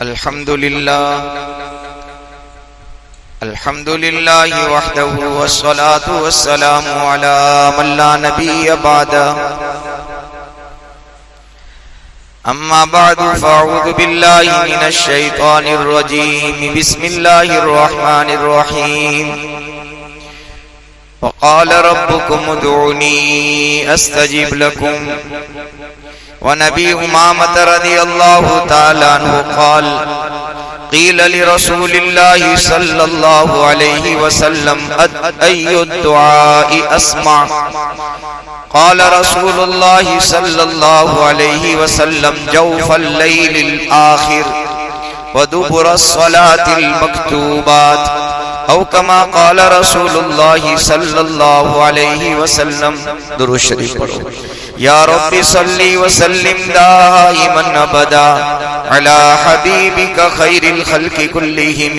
الحمد لله وحده والصلاة والسلام على من لا نبي بعده أما بعد فأعوذ بالله من الشيطان الرجيم بسم الله الرحمن الرحيم وقال ربكم ادعوني أستجب لكم ونبي أمامة رضي الله تعالى عنه قال قيل لرسول الله صلى الله عليه وسلم أي الدعاء أسمع قال رسول الله صلى الله عليه وسلم جوف الليل الآخر ودبر الصلاة المكتوبات او كما قال رسول الله صلى الله عليه وسلم. درود شریف پڑھو. یا رب صلی وسلم دائما ابدا على حبیبک خیر الخلق كلهم.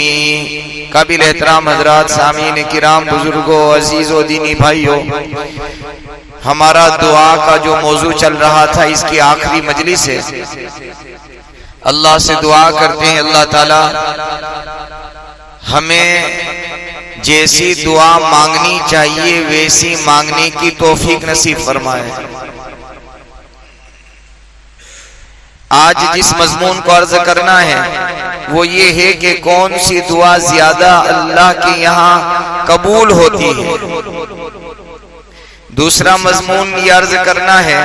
قابل احترام حضرات، سامعین کرام، بزرگوں، عزیزوں، دینی بھائیوں، ہمارا دعا کا جو موضوع چل رہا تھا اس کی آخری مجلس ہے. اللہ سے دعا کرتے ہیں اللہ تعالی ہمیں جیسی دعا مانگنی چاہیے ویسی مانگنے کی توفیق نصیب فرمائے. آج جس مضمون کو عرض کرنا ہے وہ یہ ہے کہ کون سی دعا زیادہ اللہ کے یہاں قبول ہوتی ہے. دوسرا مضمون یہ عرض کرنا ہے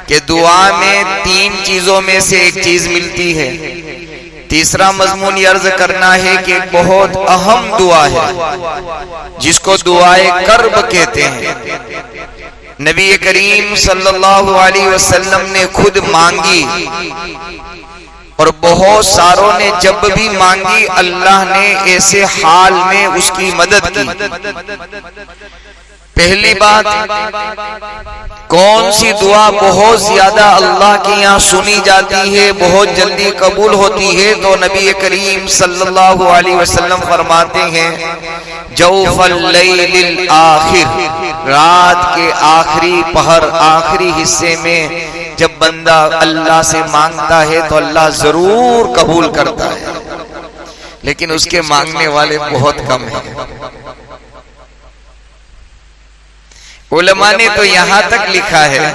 کہ دعا میں 3 چیزوں میں سے ایک چیز ملتی ہے. تیسرا مضمون یہ عرض کرنا ہے کہ ایک بہت اہم دعا ہے جس کو دعائے کرب کہتے ہیں. نبی کریم صلی اللہ علیہ وسلم نے خود مانگی اور بہت ساروں نے جب بھی مانگی اللہ نے ایسے حال میں اس کی مدد کی. پہلی بات، کون سی دعا بہت زیادہ اللہ کے یہاں سنی جاتی ہے، بہت جلدی قبول ہوتی ہے؟ تو نبی کریم صلی اللہ علیہ وسلم فرماتے ہیں جوف اللیل الآخر، رات کے آخری پہر، آخری حصے میں جب بندہ اللہ سے مانگتا ہے تو اللہ ضرور قبول کرتا ہے، لیکن اس کے مانگنے والے بہت کم ہیں. علماء نے تو یہاں تک لکھا ہے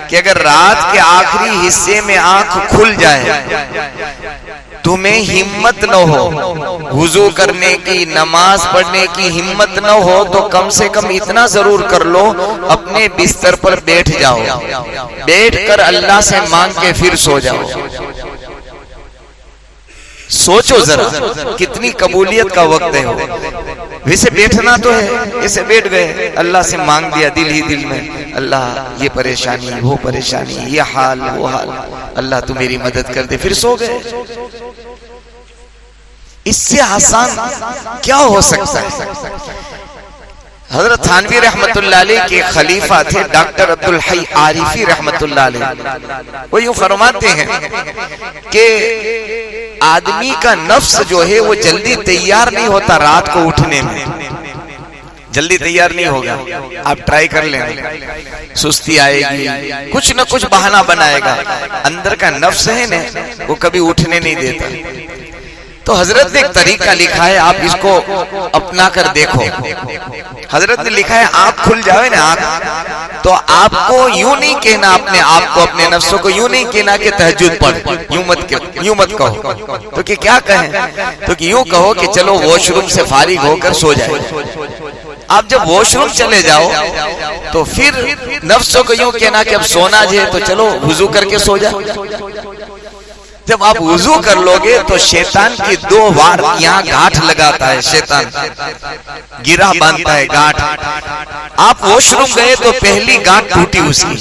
کہ اگر رات کے آخری حصے میں آنکھ کھل جائے، تمہیں ہمت نہ ہو وضو کرنے کی، نماز پڑھنے کی ہمت نہ ہو، تو کم سے کم اتنا ضرور کر لو، اپنے بستر پر بیٹھ جاؤ، بیٹھ کر اللہ سے مانگ کے پھر سو جاؤ. سوچو ذرا کتنی قبولیت کا وقت ہے. ویسے بیٹھنا تو ہے، ایسے بیٹھ گئے، اللہ سے مانگ دیا دل ہی دل میں، اللہ یہ پریشانی، وہ پریشانی، یہ حال، وہ حال، اللہ تو میری مدد کر دے، پھر سو گئے. اس سے آسان کیا ہو سکتا ہے؟ حضرت تھانوی رحمت اللہ علیہ کے خلیفہ تھے ڈاکٹر عبدالحی عارفی رحمت اللہ علیہ. وہ یوں فرماتے ہیں کہ آدمی کا نفس جو ہے وہ جلدی تیار نہیں ہوتا رات کو اٹھنے میں، جلدی تیار نہیں ہوگا. آپ ٹرائی کر لیں، سستی آئے گی، کچھ نہ کچھ بہانہ بنائے گا. اندر کا نفس ہے نا وہ کبھی اٹھنے نہیں دیتا. تو حضرت نے ایک طریقہ لکھا ہے، آپ اس کو اپنا کر دیکھو. حضرت نے لکھا ہے آنکھ کھل جاوے نا آنکھ، تو آپ کو یوں نہیں کہنا، اپنے آپ کو، اپنے نفسوں کو یوں نہیں کہنا کہ تہجد پڑھ، یوں مت کہو. تو کہ کیا کہیں؟ تو کہ یوں کہو کہ چلو واش روم سے فارغ ہو کر سو جائے. آپ جب واش روم چلے جاؤ تو پھر نفسوں کو یوں کہنا کہ اب سونا جائے تو چلو وضو کر کے سو جائے. جب آپ وضو کر لو گے تو شیطان کی 2 بار یہاں گاٹھ لگاتا ہے، شیطان گرہ باندھتا ہے، گاٹھ. آپ واش روم گئے تو پہلی گاٹھ ٹوٹی اس کی،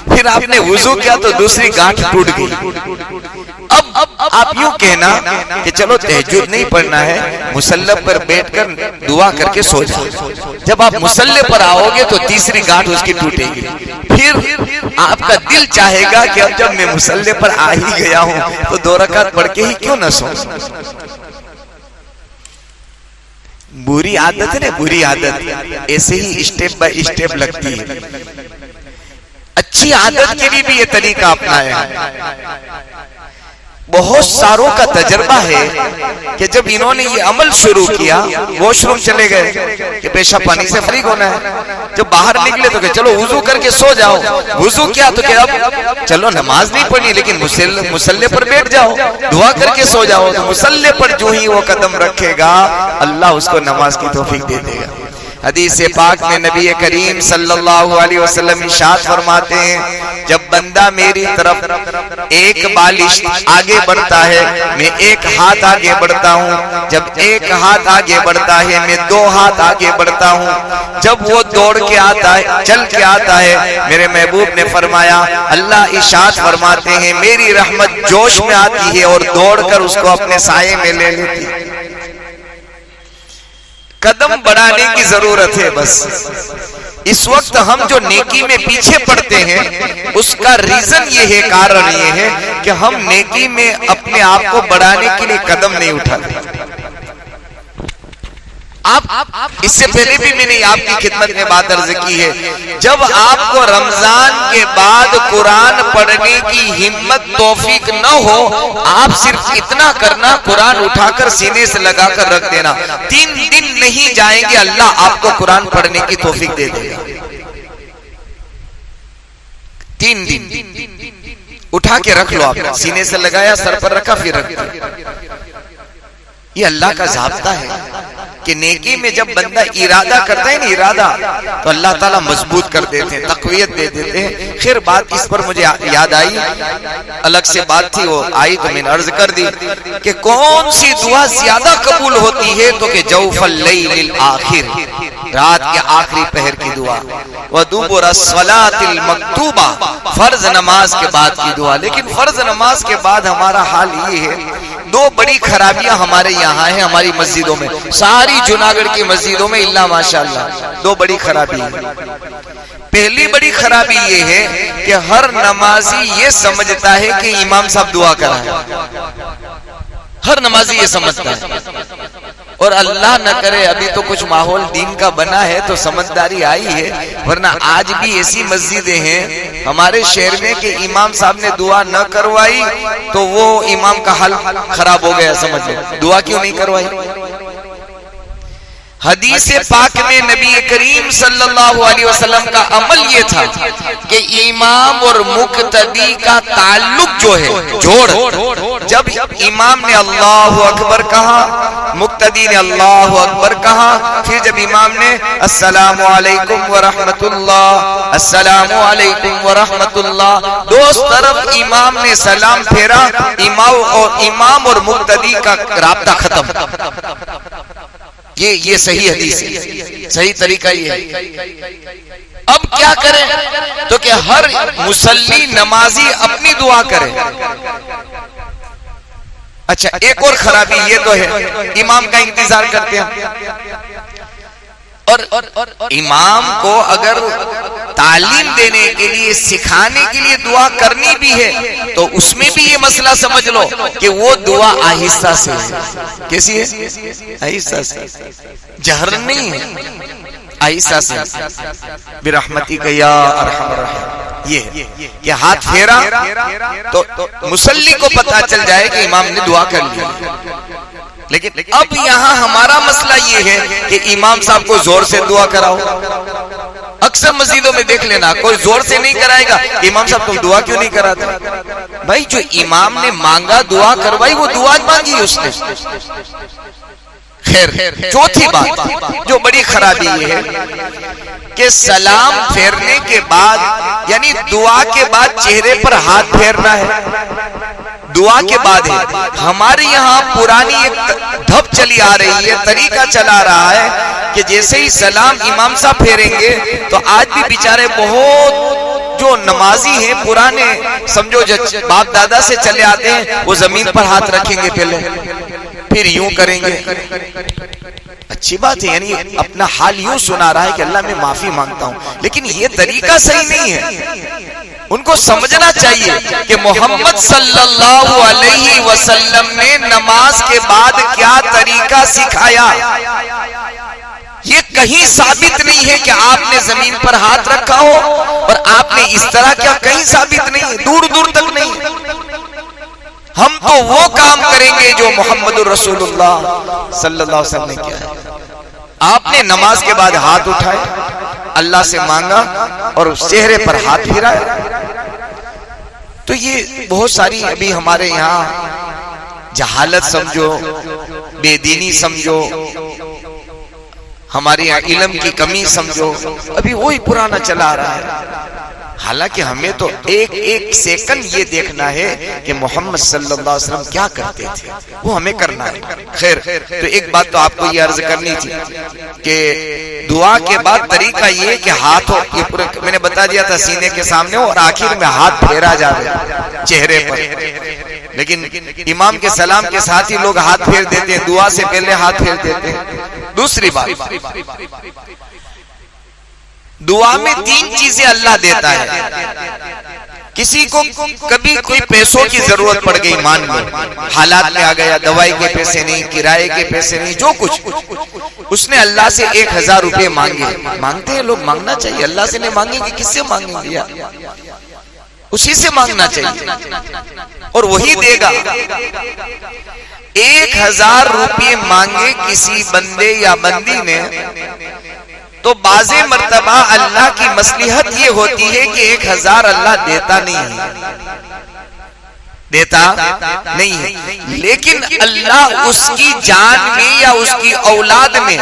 پھر آپ نے وضو کیا تو دوسری گاٹھ ٹوٹ گئی. اب آپ یوں کہنا کہ چلو تہجد نہیں پڑھنا ہے، مصلی پر بیٹھ کر دعا کر کے سو جاؤ. جب آپ مصلی پر آؤ گے تو تیسری گاٹھ اس کی ٹوٹے گی. پھر آپ کا دل چاہے گا کہ اب جب میں مصلی پر آ ہی گیا ہوں تو 2 رکعت پڑھ کے ہی کیوں نہ سو. بری عادت ہے نا، بری عادت ایسے ہی اسٹیپ بائی اسٹیپ لگتی ہے. اچھی عادت کے لیے بھی یہ طریقہ اپنایا. بہت ساروں کا تجربہ ہے کہ جب انہوں نے یہ عمل شروع کیا، واش روم چلے گئے کہ پیشاب پانی سے فارغ ہونا ہے، جب باہر نکلے تو کہ چلو وضو کر کے سو جاؤ، وضو کیا تو کہ اب چلو نماز نہیں پڑھنی لیکن مصلی پر بیٹھ جاؤ، دعا کر کے سو جاؤ، تو مصلی پر جو ہی وہ قدم رکھے گا اللہ اس کو نماز کی توفیق دے دے گا۔ حدیث پاک میں نبی کریم صلی اللہ علیہ وسلم ارشاد فرماتے ہیں جب بندہ میری طرف ایک بالش آگے بڑھتا ہے میں ایک ہاتھ آگے بڑھتا ہوں، جب ایک ہاتھ آگے بڑھتا ہے میں دو ہاتھ آگے بڑھتا ہوں، جب وہ دوڑ کے آتا ہے چل کے آتا ہے میرے محبوب نے فرمایا اللہ ارشاد فرماتے ہیں میری رحمت جوش میں آتی ہے اور دوڑ کر اس کو اپنے سائے میں لے لیتی ہے۔ قدم بڑھانے کی ضرورت ہے بس۔ اس وقت ہم جو نیکی میں پیچھے پڑتے ہیں اس کا ریزن یہ ہے، کارن یہ ہے کہ ہم نیکی میں اپنے آپ کو بڑھانے کے لیے قدم نہیں اٹھاتے۔ آپ اس سے پہلے بھی میں نے آپ کی خدمت میں بات عرض کی ہے، جب آپ کو رمضان کے بعد قرآن پڑھنے کی ہمت توفیق نہ ہو، آپ صرف اتنا کرنا قرآن اٹھا کر سینے سے لگا کر رکھ دینا، 3 دن نہیں جائیں گے اللہ آپ کو قرآن پڑھنے کی توفیق دے دے گا۔ 3 دن اٹھا کے رکھ لو، آپ سینے سے لگایا سر پر رکھا پھر رکھ دیا۔ یہ اللہ کا ضابطہ ہے کہ نیکی میں جب بندہ ارادہ کرتا ہے نا ارادہ تو اللہ تعالیٰ مضبوط کر دیتے ہیں، تقویت دے دیتے ہیں۔ خیر بات اس پر مجھے یاد آئی، الگ سے بات تھی وہ آئی تو میں نے عرض کر دی کہ کون سی دعا زیادہ قبول ہوتی ہے تو کہ جوف اللیل الآخر، رات کے آخری پہر کی دعا، ودبر الصلاۃ المکتوبہ، فرض نماز کے بعد کی دعا۔ لیکن فرض نماز کے بعد ہمارا حال یہ ہے، 2 بڑی خرابیاں ہمارے یہاں ہیں ہماری مسجدوں میں، ساری جوناگڑھ کی مسجدوں میں اللہ ماشاءاللہ 2 بڑی خرابی ہیں۔ پہلی بڑی خرابی یہ ہے کہ ہر نمازی یہ سمجھتا ہے کہ امام صاحب دعا کرا ہے، ہر نمازی یہ سمجھتا ہے، اور اللہ نہ کرے ابھی تو کچھ ماحول دین کا بنا ہے تو سمجھداری آئی ہے، ورنہ آج بھی ایسی مسجدیں ہیں ہمارے شہر میں کہ امام صاحب نے دعا نہ کروائی تو وہ امام کا حال خراب ہو گیا، سمجھ لو دعا کیوں نہیں کروائی۔ حدیث پاک میں نبی کریم صلی اللہ علیہ وسلم کا عمل یہ تھا کہ امام اور مقتدی کا تعلق جو ہے جوڑ، جب امام نے اللہ اکبر کہا مقتدی نے اللہ اکبر کہا، پھر جب امام نے السلام علیکم ورحمت اللہ السلام علیکم ورحمت اللہ، دوست طرف امام نے سلام پھیرا، امام اور مقتدی کا رابطہ ختم۔ یہ صحیح حدیث ہے، صحیح طریقہ یہ ہے۔ اب کیا کریں تو کہ ہر مصلی نمازی اپنی دعا کرے۔ اچھا ایک اور خرابی یہ تو ہے امام کا انتظار کرتے ہیں، اور امام کو اگر تعلیم دینے کے لیے سکھانے کے لیے دعا کرنی بھی ہے تو اس میں بھی یہ مسئلہ سمجھ لو کہ وہ دعا آہستہ سے ہے۔ کیسی ہے؟ آہستہ سے، جہر نہیں ہے، آہستہ سے، برحمتک یا ارحم الراحمین۔ یہ کہ ہاتھ پھیرا تو مصلی کو پتا چل جائے کہ امام نے دعا کر لی۔ لیکن اب یہاں ہمارا مسئلہ یہ ہے کہ امام صاحب کو زور سے دعا کراؤ۔ اکثر مسجدوں میں دیکھ لینا کوئی زور سے نہیں کرائے گا، امام صاحب تم دعا کیوں نہیں کراتے؟ بھائی جو امام نے مانگا دعا کروائی، وہ دعا مانگی اس نے۔ خیر چوتھی بات جو بڑی خرابی یہ ہے کہ سلام پھیرنے کے بعد یعنی دعا کے بعد چہرے پر ہاتھ پھیرنا ہے، دعا کے بعد ہے۔ ہمارے یہاں پرانی ایک دھپ چلی آ رہی ہے، طریقہ چلا رہا ہے کہ جیسے ہی سلام امام صاحب پھیریں گے تو آج بھی بیچارے بہت جو نمازی ہیں پرانے سمجھو باپ دادا سے چلے آتے ہیں، وہ زمین پر ہاتھ رکھیں گے پہلے، پھر یوں کریں گے۔ اچھی بات ہے، یعنی اپنا حال یوں سنا رہا ہے کہ اللہ میں معافی مانگتا ہوں، لیکن یہ طریقہ صحیح نہیں ہے۔ ان کو سمجھنا چاہیے کہ محمد صلی اللہ علیہ وسلم نے نماز کے بعد کیا طریقہ سکھایا، یہ کہیں ثابت نہیں ہے کہ آپ نے زمین پر ہاتھ رکھا ہو اور آپ نے اس طرح کیا، کہیں ثابت نہیں ہے، دور دور تک نہیں۔ ہم تو وہ کام کریں گے جو محمد الرسول اللہ صلی اللہ علیہ وسلم نے کیا ہے۔ آپ نے نماز کے بعد ہاتھ اٹھائے، اللہ سے مانگا اور چہرے پر ہاتھ پھیرایا۔ تو یہ بہت ساری ابھی ہمارے یہاں جہالت سمجھو، بے دینی سمجھو، ہمارے یہاں علم کی کمی سمجھو، ابھی وہی پرانا چلا آ رہا ہے۔ حالانکہ ہمیں تو ایک ایک سیکنڈ یہ دیکھنا ہے کہ محمد صلی اللہ علیہ وسلم کیا کرتے تھے، وہ ہمیں کرنا ہے۔ خیر، تو ایک بات تو آپ کو یہ عرض کرنی تھی کہ دعا کے بعد طریقہ یہ کہ ہاتھ یہ پورے میں نے بتا دیا تھا سینے کے سامنے ہو اور آخر میں ہاتھ پھیرا جاوے چہرے پر، لیکن امام کے سلام کے ساتھ ہی لوگ ہاتھ پھیر دیتے ہیں، دعا سے پہلے ہاتھ پھیر دیتے ہیں۔ دوسری بات، دعا میں تین چیزیں اللہ دیتا ہے۔ کسی کو کبھی کوئی پیسوں کی ضرورت پڑ گئی، مان لو حالات میں آ گیا، دوائی کے پیسے نہیں، کرائے کے پیسے نہیں، جو کچھ، اس نے اللہ سے 1000 روپے مانگے۔ مانگتے ہیں لوگ، مانگنا چاہیے، اللہ سے نہیں مانگیں گے کس سے مانگیں گے؟ اسی سے مانگنا چاہیے اور وہی دے گا۔ 1000 روپے مانگے کسی بندے یا بندی نے تو بعض مرتبہ اللہ کی مصلحت یہ ہوتی ہے کہ 1000 اللہ دیتا نہیں ہے، لیکن اللہ اس کی جان میں یا اس کی اولاد میں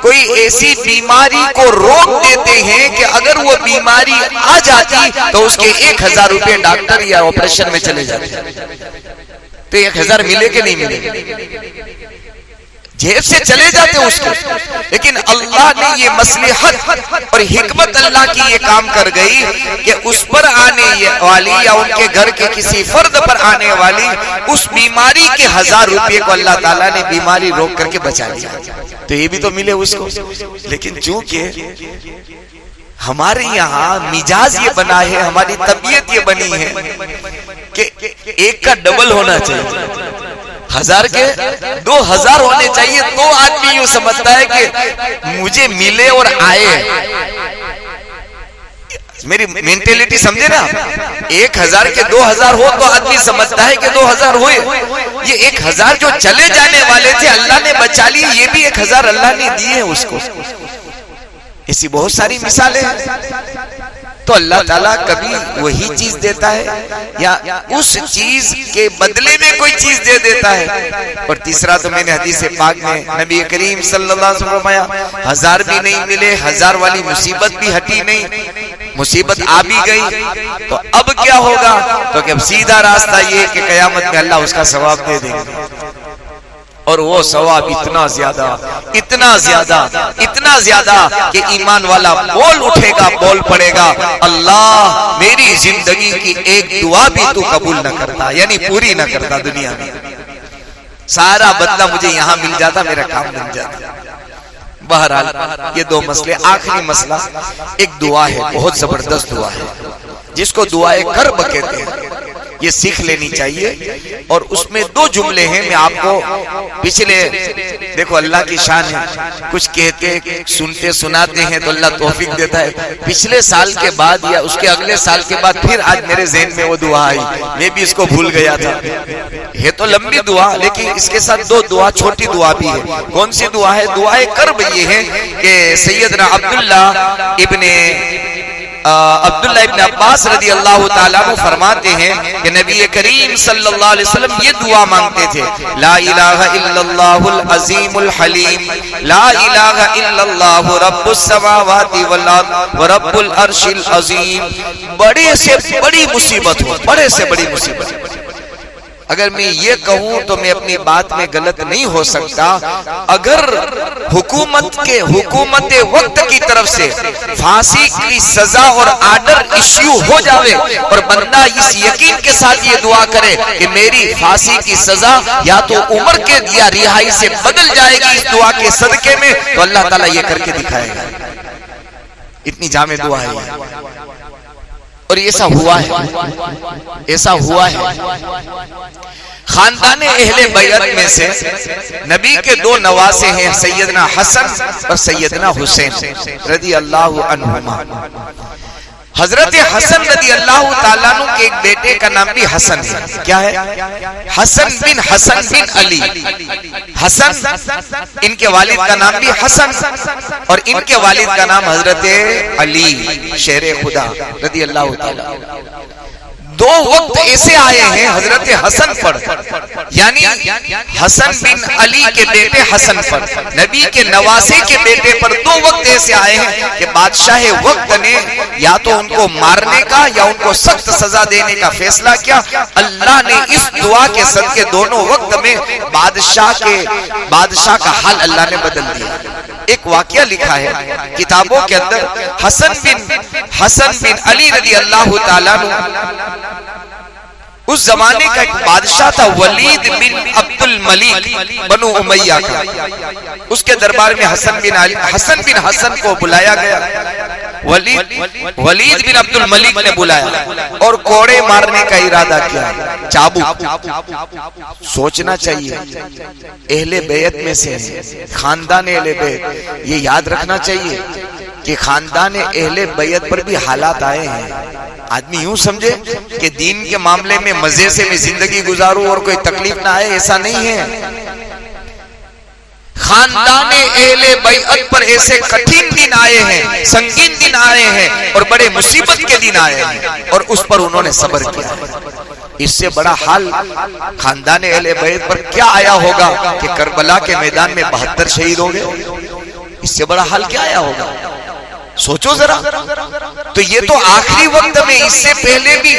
کوئی ایسی بیماری کو روک دیتے ہیں کہ اگر وہ بیماری آ جاتی تو اس کے 1000 روپے ڈاکٹر یا آپریشن میں چلے جاتے۔ تو 1000 ملے کہ نہیں ملے؟ جیب سے چلے جاتے اس کو، لیکن اللہ نے یہ مصلحت اور حکمت اللہ کی یہ کام کر گئی کہ اس پر آنے والی یا ان کے گھر کے کسی فرد پر آنے والی اس بیماری کے 1000 روپے کو اللہ تعالیٰ نے بیماری روک کر کے بچا لیا، تو یہ بھی تو ملے اس کو۔ لیکن چونکہ ہمارے یہاں مزاج یہ بنا ہے، ہماری طبیعت یہ بنی ہے کہ ایک کا ڈبل ہونا چاہیے، 1000 کے 2000 ہونے چاہیے، تو آدمی یوں سمجھتا ہے کہ مجھے ملے اور آئے۔ میری مینٹیلیٹی سمجھے نا، 1000 کے 2000 ہو تو آدمی سمجھتا ہے کہ 2000 ہوئے۔ یہ 1000 جو چلے جانے والے تھے اللہ نے بچا لی، یہ بھی 1000 اللہ نے دیے ہیں اس کو۔ ایسی بہت ساری مثالیں ہیں۔ تو اللہ تعالیٰ کبھی وہی چیز دیتا ہے یا اس چیز کے بدلے میں کوئی چیز دے دیتا ہے۔ اور تیسرا تو میں نے حدیث پاک میں نبی کریم صلی اللہ علیہ وسلم فرمایا 1000 بھی نہیں ملے، 1000 والی مصیبت بھی ہٹی نہیں، مصیبت آ بھی گئی، تو اب کیا ہوگا؟ تو کہ اب سیدھا راستہ یہ کہ قیامت میں اللہ اس کا ثواب دے دیں گے، اور وہ ثواب اتنا زیادہ کہ ایمان والا بول اٹھے گا، بول پڑے گا، اللہ میری زندگی کی ایک دعا بھی تو قبول نہ کرتا، یعنی پوری نہ کرتا دنیا میں، سارا بدلہ مجھے یہاں مل جاتا، میرا کام بن جاتا۔ بہرحال یہ دو مسئلے۔ آخری مسئلہ ایک دعا ہے، بہت زبردست دعا ہے جس کو دعائے کرب کہتے ہیں، یہ سیکھ لینی چاہیے۔ اور اس میں 2 جملے ہیں، میں آپ کو پچھلے، دیکھو اللہ کی شان ہے، کچھ کہتے سنتے سناتے ہیں تو اللہ توفیق دیتا ہے۔ پچھلے سال کے بعد یا اس کے اگلے سال کے بعد پھر آج میرے ذہن میں وہ دعا آئی، میں بھی اس کو بھول گیا تھا۔ یہ تو لمبی دعا، لیکن اس کے ساتھ 2 دعا چھوٹی دعا بھی ہے۔ کون سی دعا ہے؟ دعائے کرب یہ ہے کہ سیدنا عبداللہ ابن عباس رضی اللہ تعالیٰ عنہ فرماتے ہیں کہ نبی کریم صلی اللہ علیہ وسلم یہ دعا مانگتے تھے، لا الہ الا اللہ العظیم الحلیم، لا الہ الا اللہ رب السماوات والارض ورب العرش العظیم۔ بڑے سے بڑی مصیبت ہو، بڑے سے بڑی مصیبت، اگر میں یہ کہوں تو میں اپنی بات میں غلط نہیں ہو سکتا، اگر حکومت وقت کی طرف سے پھانسی کی سزا اور آرڈر ایشو ہو جاوے اور بندہ اس یقین کے ساتھ یہ دعا کرے کہ میری پھانسی کی سزا یا تو عمر کے یا رہائی سے بدل جائے گی اس دعا کے صدقے میں، تو اللہ تعالیٰ یہ کر کے دکھائے گا۔ اتنی جامع دعا ہے اور ایسا ہوا ہے۔ خاندان اہل بیت میں سے نبی کے 2 نواسے ہیں، سیدنا حسن اور سیدنا حسین رضی اللہ عنہما۔ حضرت حسن رضی اللہ تعالیٰ عنہ کے ایک بیٹے کا نام بھی حسن ہے. کیا ہے؟ حسن بن علی. حسن ان کے والد کا نام بھی حسن اور ان کے والد کا نام حضرت علی شیر خدا رضی اللہ تعالیٰ. دو وقت ایسے آئے ہیں حضرت حسن پر، یعنی حسن بن علی کے بیٹے حسن پر، نبی کے نواسے کے بیٹے پر دو وقت ایسے آئے ہیں کہ بادشاہ وقت نے یا تو ان کو مارنے کا یا ان کو سخت سزا دینے کا فیصلہ کیا. اللہ نے اس دعا کے صدقے دونوں وقت میں بادشاہ کا حال اللہ نے بدل دیا. ایک واقعہ لکھا ہے کتابوں کے اندر، حسن بن علی رضی اللہ تعالیٰ عنہ اس زمانے کا ایک بادشاہ تھا ولید بن عبد الملک بنو امیہ کا. اس کے دربار میں حسن بن حسن کو بلایا گیا. ولید بن عبد الملک نے بلایا اور کوڑے مارنے کا ارادہ کیا. چابک. سوچنا چاہیے اہل بیت میں سے خاندان اہل بیت، یہ یاد رکھنا چاہیے کہ خاندان اہل بیت پر بھی حالات آئے ہیں. آدمی یوں سمجھے کہ دین کے معاملے میں مزے سے میں زندگی گزاروں اور کوئی تکلیف نہ آئے، ایسا نہیں ہے. خاندان اہل بیعت پر ایسے کٹھن دن آئے ہیں، سنگین دن آئے ہیں اور بڑے مصیبت کے دن آئے ہیں اور اس پر انہوں نے صبر کیا. اس سے بڑا حال خاندان اہل بیعت پر کیا آیا ہوگا کہ کربلا کے میدان میں 72 شہید ہو گئے. اس سے بڑا حال کیا آیا ہوگا؟ سوچو ذرا. تو یہ تو آخری وقت میں، اس سے پہلے بھی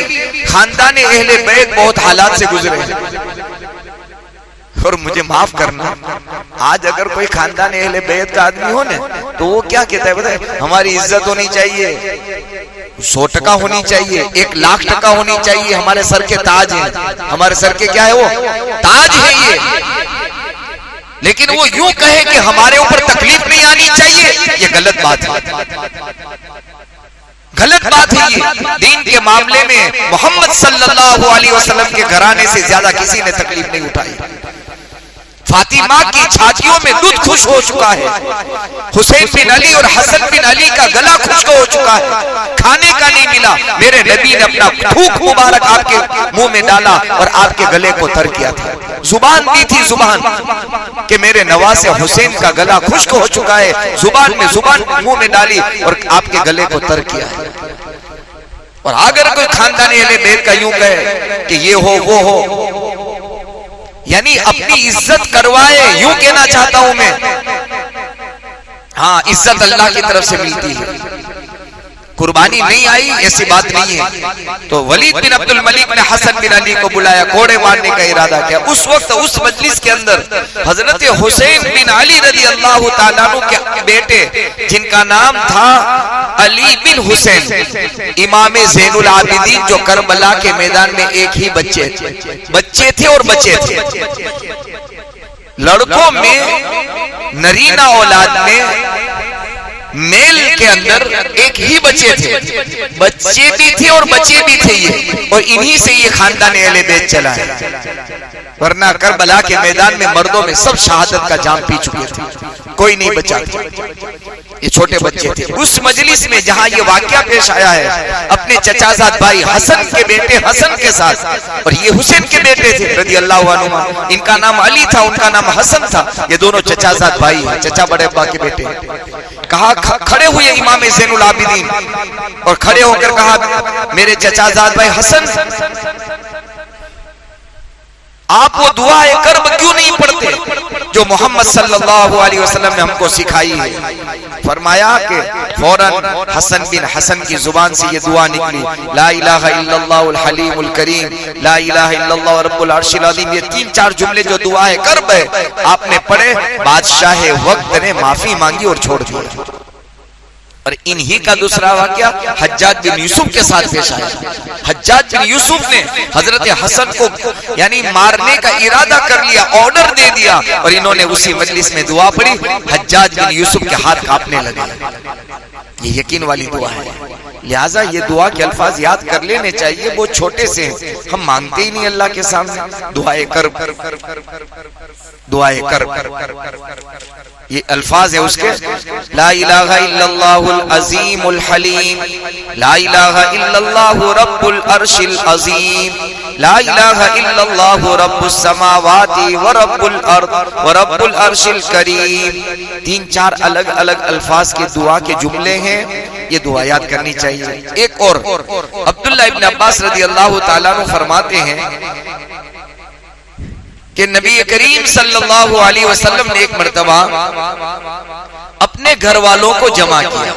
خاندان اہل بیت بہت حالات سے گزرے. اور مجھے معاف کرنا، آج اگر کوئی خاندان اہل بیت کا آدمی ہو نا تو وہ کیا کہتا ہے پتہ ہے؟ ہماری عزت ہونی چاہیے، 100% ہونی چاہیے، 1,00,000% ہونی چاہیے. ہمارے سر کے تاج ہیں، ہمارے سر کے کیا ہے؟ وہ تاج ہے یہ. لیکن وہ یوں کہے کہ ہمارے اوپر تکلیف نہیں آنی چاہیے، یہ غلط بات ہے. غلط بات ہے یہ. دین کے معاملے میں محمد صلی اللہ علیہ وسلم کے گھرانے سے زیادہ کسی نے تکلیف نہیں اٹھائی. فاطمہ کی چھاتیوں میں دودھ خوش ہو چکا ہے. حسین بن علی اور حسن بن علی کا گلا خشک ہو چکا ہے، کھانے کا نہیں ملا. میرے نبی نے اپنا تھوک مبارک آپ کے منہ میں ڈالا اور آپ کے گلے کو تر کیا تھا. زبان دی تھی، زبان کہ میرے نواسے حسین کا گلا خشک ہو چکا ہے. زبان منہ میں ڈالی اور آپ کے گلے کو تر کیا ہے. اور اگر کوئی خاندان اہل بیت کا یوں کہے کہ یہ ہو وہ ہو، یعنی اپنی عزت کروائے، یوں کہنا چاہتا ہوں میں. ہاں، عزت اللہ کی طرف سے ملتی ہے، قربانی نہیں آئی ایسی بات نہیں ہے. تو ولید بن عبد الملک نے حسن بن علی کو بلایا، کوڑے مارنے کا ارادہ کیا. اس وقت اس مجلس کے اندر حضرت حسین بن علی رضی اللہ تعالیٰ عنہ کے بیٹے جن کا نام تھا علی بن حسین، امام زین العابدین، جو کربلا کے میدان میں ایک ہی بچے تھے اور بچے تھے. لڑکوں میں نرینہ اولاد میں میل کے اندر ایک ہی بچے تھے، بچے بھی تھے اور بچے بھی تھے یہ، اور انہی سے یہ خاندان اہل بیت چلا ہے. ورنہ کربلا کے میدان میں مردوں میں سب شہادت کا جام پی چکے تھے، کوئی نہیں بچا. یہ چھوٹے بچے تھے. اس مجلس میں جہاں یہ واقعہ پیش آیا ہے اپنے چچا زاد بھائی حسن کے بیٹے حسن کے ساتھ، اور یہ حسین کے بیٹے تھے رضی اللہ عنہ، ان کا نام علی تھا، ان کا نام حسن تھا. یہ دونوں چچا زاد بھائی ہیں، چچا بڑے ابا کے بیٹے. کہا کھڑے ہوئے امام زین العابدین اور کھڑے ہو کر کہا میرے چچا زاد بھائی حسن، آپ وہ دعائے کرب کیوں نہیں پڑھتے جو محمد صلی اللہ علیہ وسلم نے ہم کو سکھائی ہے؟ فرمایا کہ فوراً حسن بن حسن کی زبان سے یہ دعا نکلی، لا الہ الا اللہ الحلیم الکریم، لا الہ الا اللہ رب العرش العظیم. یہ 3-4 جملے جو دعائے کرب ہے آپ نے پڑھے، بادشاہ وقت نے معافی مانگی اور چھوڑ دیا. اور انہی کا دوسرا واقعہ حجاج بن یوسف کے ساتھ پیش آیا. حجاج بن یوسف نے حضرت حسن کو یعنی مارنے کا ارادہ کر لیا، آرڈر دے دیا، اور انہوں نے اسی مجلس میں دعا پڑھی. حجاج بن یوسف کے ہاتھ کانپنے لگے. یہ یقین والی دعا ہے. لہٰذا یہ دعا کے الفاظ یاد کر لینے چاہیے، وہ چھوٹے سے ہیں، ہم مانگتے ہی نہیں اللہ کے سامنے. دعائے کرب، دعائے کرب. یہ الفاظ ہے اس کے، لا الہ الا اللہ العظیم الحلیم، لا الہ الا اللہ رب العرش العظیم، لا الہ الا اللہ رب السماوات ورب الارض ورب العرش الکریم۔ 3-4 الگ الگ الفاظ کے دعا کے جملے ہیں، یہ دعا یاد کرنی چاہیے۔ ایک اور عبداللہ ابن عباس رضی اللہ تعالیٰ عنہ فرماتے ہیں کہ نبی کریم صلی اللہ علیہ وسلم نے ایک مرتبہ اپنے گھر والوں کو جمع کیا،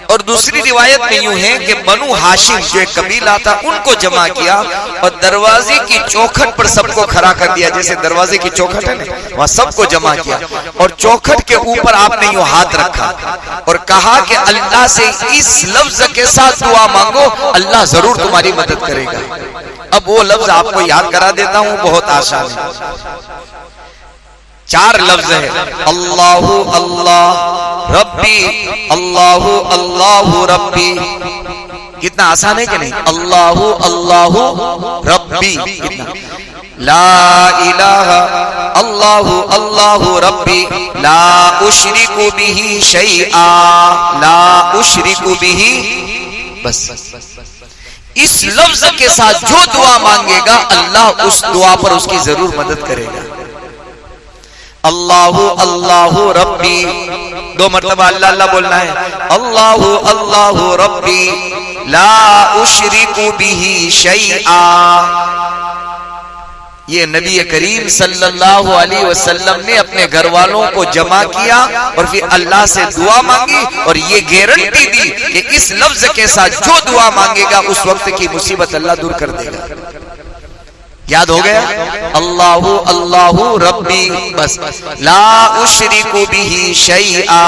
اور دوسری روایت میں یوں ہے کہ بنو ہاشم جو ایک قبیلہ تھا ان کو جمع کیا اور دروازے کی چوکھٹ پر سب کو کھڑا کر دیا، جیسے دروازے کی چوکھٹ ہے نا وہاں سب کو جمع کیا، اور چوکھٹ کے اوپر آپ نے یوں ہاتھ رکھا اور کہا کہ اللہ سے اس لفظ کے ساتھ دعا مانگو، اللہ ضرور تمہاری مدد کرے گا۔ اب وہ لفظ آپ کو یاد کرا دیتا ہوں، بہت آسان ہے۔ 4 لفظ ہے، اللہ اللہ ربی، اللہ اللہ ربی۔ کتنا آسان ہے کہ نہیں؟ اللہ اللہ ربی، کتنا؟ لا الہ اللہ اللہ ربی لا اشرک بہ شیئا، لا اشرک بہ، بس اس لفظ کے ساتھ جو دعا مانگے گا اللہ اس دعا پر اس کی ضرور مدد کرے گا۔ اللہ اللہ ربی، 2 مرتبہ اللہ اللہ بولنا ہے، اللہ اللہ ربی لا اشرک بہ شیئا۔ یہ نبی کریم صلی اللہ علیہ وسلم نے اپنے گھر والوں کو جمع کیا اور پھر اللہ سے دعا مانگی اور یہ گارنٹی دی کہ اس لفظ کے ساتھ جو دعا مانگے گا اس وقت کی مصیبت اللہ دور کر دے گا۔ یاد ہو گیا؟ اللہ اللہ ربی، بس لا اشرک بہ شیئا۔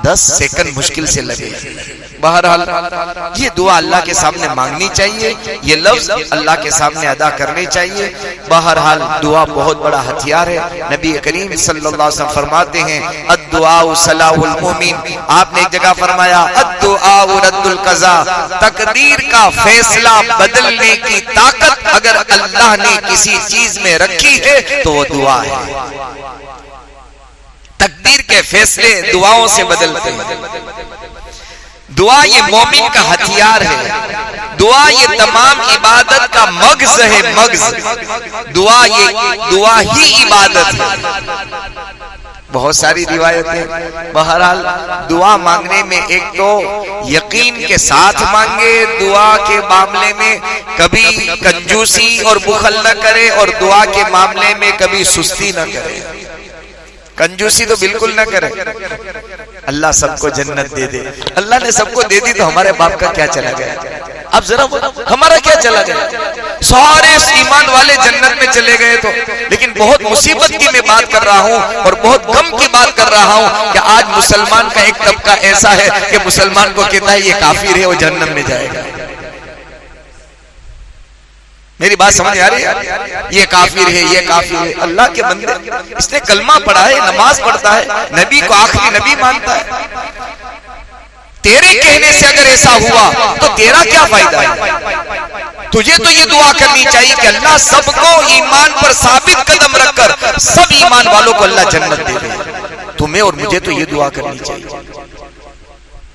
10 سیکنڈ مشکل سے لگے۔ بہرحال یہ دعا اللہ کے سامنے مانگنی چاہیے، یہ لفظ اللہ کے سامنے ادا کرنے چاہیے۔ بہرحال دعا بہت بڑا ہتھیار ہے۔ نبی کریم صلی اللہ علیہ وسلم فرماتے ہیں الدعاء صلاح المومن، آپ نے ایک جگہ فرمایا الدعاء رد القضاء، تقدیر کا فیصلہ بدلنے کی طاقت اگر اللہ نے کسی چیز میں رکھی ہے تو وہ دعا ہے۔ تقدیر کے فیصلے دعاؤں سے بدلتے ہیں۔ دعا یہ مومن کا ہتھیار ہے، دعا یہ تمام عبادت کا مغز ہے، مغز۔ دعا ہی عبادت ہے۔ بہت ساری روایتیں، بہرحال دعا مانگنے میں ایک تو یقین کے ساتھ مانگے، دعا کے معاملے میں کبھی کنجوسی اور بخل نہ کرے، اور دعا کے معاملے میں کبھی سستی نہ کرے۔ کنجوسی تو بالکل نہ کرے۔ اللہ سب کو جنت دے دے، اللہ نے سب کو دے دی تو ہمارے باپ کا کیا چلا گیا؟ اب ذرا ہمارا کیا چلا گیا؟ سارے ایمان والے جنت میں چلے گئے تو، لیکن بہت مصیبت کی میں بات کر رہا ہوں اور بہت غم کی بات کر رہا ہوں کہ آج مسلمان کا ایک طبقہ ایسا ہے کہ مسلمان کو کہتا ہے یہ کافر ہے، وہ جہنم میں جائے گا۔ میری بات سمجھ آ رہی ہے؟ یہ کافر ہے، یہ کافر ہے۔ اللہ کے بندے، اس نے کلمہ پڑھا ہے، نماز پڑھتا ہے، نبی کو آخری نبی مانتا ہے۔ تیرے کہنے سے اگر ایسا ہوا تو تیرا کیا فائدہ ہے؟ تجھے تو یہ دعا کرنی چاہیے کہ اللہ سب کو ایمان پر ثابت قدم رکھ کر سب ایمان والوں کو اللہ جنت دے دے۔ تمہیں اور مجھے تو یہ دعا کرنی چاہیے۔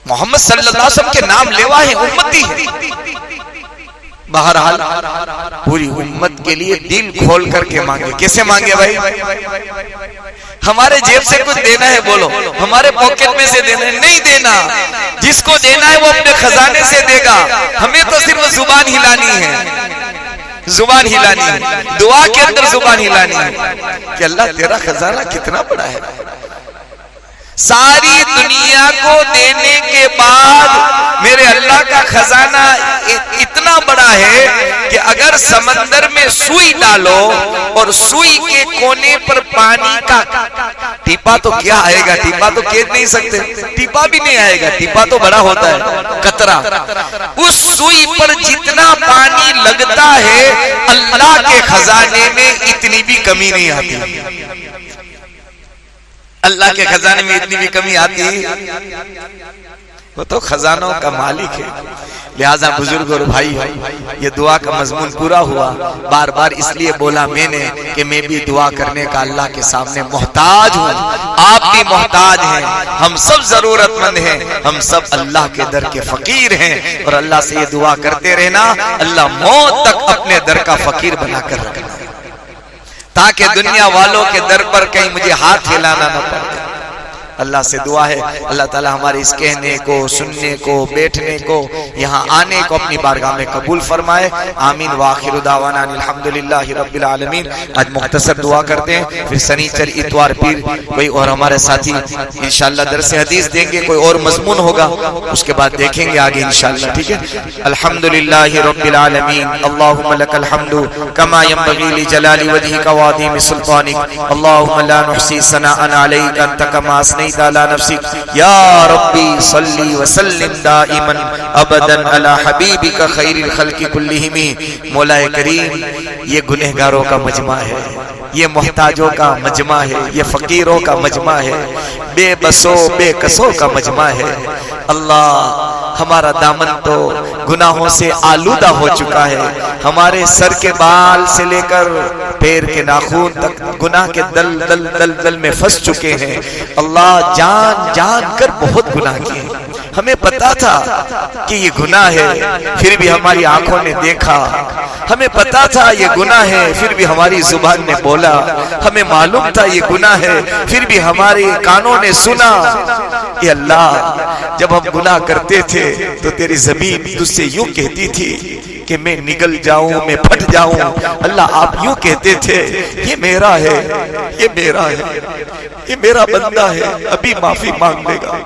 محمد صلی اللہ علیہ وسلم کے نام لیوا ہے، امتی ہے۔ بہرحال پوری امت کے لیے دل کھول کر کے مانگے۔ کیسے مانگے بھائی؟ ہمارے جیب سے کچھ دینا ہے بولو، ہمارے پاکٹ میں سے دینا ہے نہیں دینا، جس کو دینا ہے وہ اپنے خزانے سے دے گا۔ ہمیں تو صرف زبان ہلانی ہے، زبان ہلانی ہے، دعا کے اندر زبان ہلانی ہے کہ اللہ تیرا خزانہ کتنا بڑا ہے۔ ساری دنیا کو دینے کے بعد میرے اللہ کا خزانہ اتنا بڑا ہے کہ اگر سمندر میں سوئی ڈالو اور سوئی کے کونے پر پانی کا ٹیپا تو کیا آئے گا؟ ٹیپا تو کھینچ نہیں سکتے، ٹیپا بھی نہیں آئے گا، ٹیپا تو بڑا ہوتا ہے، قطرہ۔ اس سوئی پر جتنا پانی لگتا ہے اللہ کے خزانے میں اتنی بھی کمی نہیں آتی۔ اللہ کے خزانے میں اتنی بھی کمی آتی ہے؟ وہ تو خزانوں کا مالک ہے۔ لہٰذا بزرگ اور بھائی یہ دعا کا مضمون پورا ہوا. بار بار اس لیے بولا میں نے کہ میں بھی دعا کرنے کا اللہ کے سامنے محتاج ہوں, آپ بھی محتاج ہیں, ہم سب ضرورت مند ہیں, ہم سب اللہ کے در کے فقیر ہیں. اور اللہ سے یہ دعا کرتے رہنا اللہ موت تک اپنے در کا فقیر بنا کر رکھنا, تاکہ دنیا والوں کے در پر کہیں مجھے ہاتھ ہلانا نہ پڑے. اللہ سے دعا ہے اللہ تعالی ہمارے اس کہنے کو, سننے کو, بیٹھنے کو, یہاں آنے کو اپنی بارگاہ میں قبول فرمائے. آمین. وآخر دعوانا الحمدللہ رب العالمین. آج مختصر دعا کرتے ہیں, پھر سنیچر, اتوار, پیر کوئی اور ہمارے ساتھی انشاءاللہ درس حدیث دیں گے, کوئی اور مضمون ہوگا اس کے بعد دیکھیں گے آگے انشاءاللہ. ٹھیک ہے. الحمدللہ رب العالمین. اللہم لک الحمد کما ینبغی لجلال وجہک وعظیم سلطانک. اللہم لا نحصی ثناء علیک انت کما اثنیت على نفسك یا ربی صلی وسلم دائما ابدا علی حبیبک خیر الخلق کلہم. مولا کریم یہ گنہگاروں کا مجمع ہے, یہ محتاجوں کا مجمع ہے, یہ فقیروں کا مجمع ہے, بے بسوں بے کسوں کا مجمع ہے. اللہ ہمارا دامن تو گناہوں سے آلودہ ہو چکا ہے, ہمارے سر کے بال سے لے کر پیر کے ناخن تک گناہ کے دل دل دل دل میں پھنس چکے ہیں. اللہ جان جان کر بہت گناہ کیے, ہمیں پتا تھا کہ یہ گناہ ہے پھر بھی ہماری آنکھوں نے دیکھا, ہمیں پتا تھا یہ گناہ ہے پھر بھی ہماری زبان نے بولا, ہمیں معلوم تھا یہ گناہ ہے پھر بھی ہمارے کانوں نے سنا. اے اللہ جب ہم گناہ کرتے تھے تو تیری زمین تجھ سے یوں کہتی تھی کہ میں نگل جاؤں, میں پھٹ جاؤں. اللہ آپ یوں کہتے تھے یہ میرا ہے, یہ میرا ہے, یہ میرا بندہ ہے, ابھی معافی مانگ لے گا.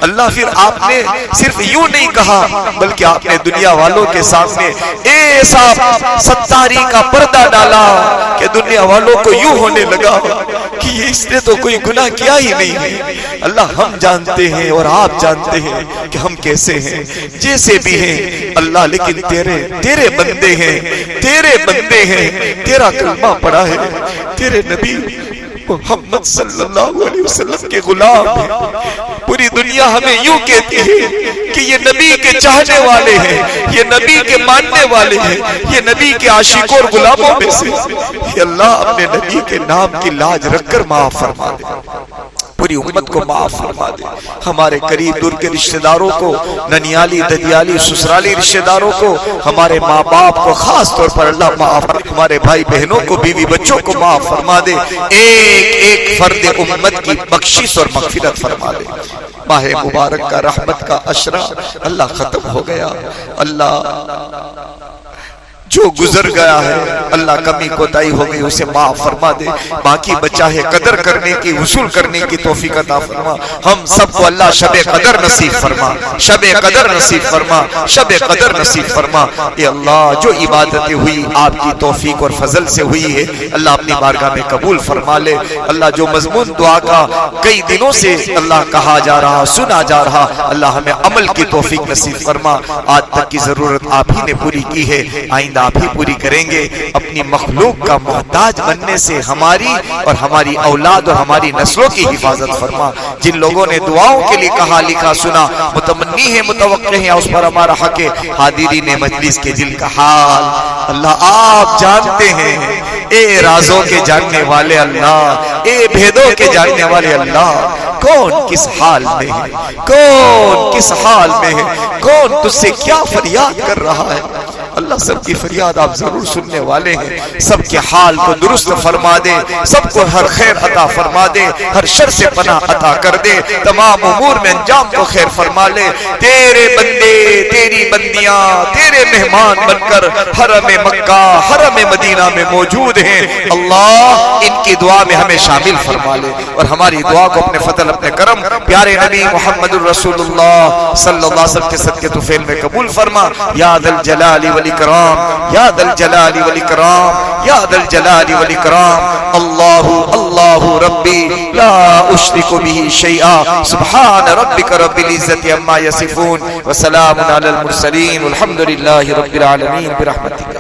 اللہ پھر آپ نے صرف یوں نہیں کہا بلکہ آپ نے دنیا والوں کے سامنے ایسا ستاری کا پردہ ڈالا کہ دنیا والوں کو یوں ہونے لگا کہ اس نے تو کوئی گناہ کیا ہی نہیں ہے. اللہ ہم جانتے ہیں اور آپ جانتے ہیں کہ ہم کیسے ہیں, جیسے بھی ہیں اللہ, لیکن تیرے بندے ہیں, تیرے بندے ہیں, تیرا کلمہ پڑھا ہے, تیرے نبی محمد صلی اللہ علیہ وسلم کے غلام ہیں. پوری دنیا ہمیں یوں کہتی ہے کہ یہ نبی کے چاہنے والے ہیں, یہ نبی کے ماننے والے ہیں, یہ نبی کے عاشقوں اور غلاموں میں سے. یہ اللہ اپنے نبی کے نام کی لاج رکھ کر معاف فرما دے, پوری امت کو معاف فرما دے. ہمارے قریب دور کے رشتہ داروں کو, ننیالی, ددیالی, سسرالی رشتہ داروں کو, ہمارے ماں باپ کو خاص طور پر اللہ معاف, ہمارے بھائی بہنوں کو, بیوی بچوں کو معاف فرما دے. ایک ایک فرد امت کی بخشش اور مغفرت فرما دے. ماہ مبارک کا رحمت کا عشرہ اللہ ختم ہو گیا. اللہ جو گزر گیا ہے اللہ کمی کوتاہی ہو گئی اسے معاف فرما دے. باقی بچہ ہے قدر کرنے کی, وصول کرنے کی توفیق عطا فرما. ہم سب کو اللہ شب قدر نصیب فرما, شب قدر نصیب فرما, شب قدر نصیب فرما. اے اللہ جو عبادتیں ہوئی آپ کی توفیق اور فضل سے ہوئی ہے اللہ اپنی بارگاہ میں قبول فرما لے. اللہ جو مضمون دعا کا کئی دنوں سے اللہ کہا جا رہا, سنا جا رہا, اللہ ہمیں عمل کی توفیق نصیب فرما. آج تک کی ضرورت آپ ہی نے پوری کی ہے, آئندہ آپ ہی پوری کریں گے. اپنی مخلوق کا محتاج بننے سے ہماری اور ہماری اولاد اور ہماری نسلوں کی حفاظت فرما. جن لوگوں نے دعاؤں کے لیے کہا, لکھا, سنا, متمنی ہے, متوقع ہے, اس پر ہمارا حق ہے. حاضرین مجلس کے دل کا حال اللہ آپ جانتے ہیں. اے رازوں کے جاننے والے اللہ, اے بھیدوں کے جاننے والے اللہ, کون کس حال میں ہے, کون کس حال میں ہے, کون تجھ سے کیا فریاد کر رہا ہے. اللہ سب کی فریاد آپ ضرور سننے والے ہیں. سب کے حال کو درست فرما دے, سب کو ہر خیر عطا فرما دے, ہر شر سے پناہ عطا کر دے, تمام امور میں انجام کو خیر فرما لے. تیرے بندے, تیری بندیاں, تیرے مہمان بن کر حرم مکہ, حرم مدینہ میں موجود ہیں. اللہ ان کی دعا میں ہمیں شامل فرما لے اور ہماری دعا کو اپنے فضل, اپنے کرم, پیارے نبی محمد الرسول اللہ صلی اللہ علیہ وسلم کے صدقے طفیل میں قبول فرما. یا ذا الجلال والاکرام, یا ذا الجلال والاکرام, یا ذا الجلال والاکرام. اللہ اللہ ربی لا اشرک به شیئا, سبحان ربک رب العزت عما یصفون, وسلام علی المرسلین, والحمد للہ رب العالمین برحمتک.